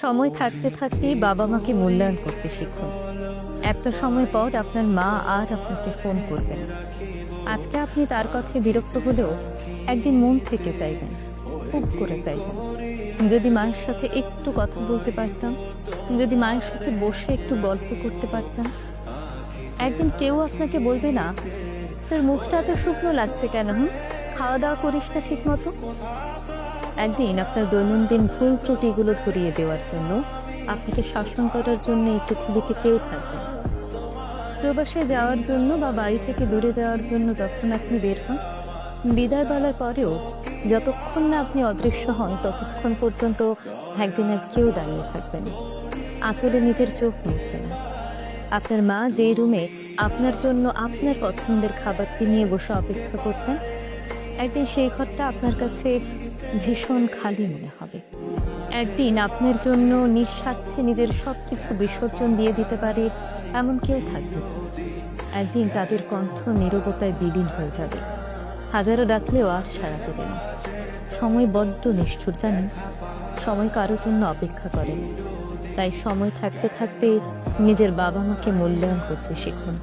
সময় থাকতে থাকতেই বাবা মাকে মূল্যায়ন করতে শিখুন। একটা সময় পর আপনার মা আর আপনাকে ফোন করবে না। আজকে আপনি তার কথায় বিরক্ত হলেও একদিন মন থেকে চাইবেন, খুব করে চাইবেন, যদি মায়ের সাথে একটু কথা বলতে পারতাম, যদি মায়ের সাথে বসে একটু গল্প করতে পারতাম। একদিন কেউ আপনাকে বলবে না, তোর মুখটা এত শুকনো লাগছে কেন, খাওয়া দাওয়া করিস না ঠিক মতো। একদিন আপনার দৈনন্দিন ভুল ত্রুটিগুলো ধরিয়ে দেওয়ার জন্য, আপনাকে শাসন করার জন্য এই পৃথিবীতে কেউ থাকবে না। প্রবাসে যাওয়ার জন্য বা বাড়ি থেকে দূরে যাওয়ার জন্য যখন আপনি বের হন, বিদায় বলার পরেও যতক্ষণ না আপনি অদৃশ্য হন ততক্ষণ পর্যন্ত একদিন আর কেউ দাঁড়িয়ে থাকবে না, আঁচলে নিজের চোখ মুছবে না। আপনার মা যে রুমে আপনার জন্য আপনার পছন্দের খাবারটি নিয়ে বসে অপেক্ষা করতেন, একদিন সেই ঘরটা আপনার কাছে ভীষণ খালি মনে হবে। একদিন আপনার জন্য নিঃস্বার্থে নিজের সবকিছু বিসর্জন দিয়ে দিতে পারে এমন কেউ থাকবে। একদিন তাদের কণ্ঠ নীরবতায় বিলীন হয়ে যাবে, হাজারো ডাকলেও আর সাড়া দেবে না। সময় বড্ড নিষ্ঠুর, জানেন? সময় কারোর জন্য অপেক্ষা করে না। তাই সময় থাকতে থাকতে নিজের বাবা মাকে মূল্যায়ন করতে শিখুন।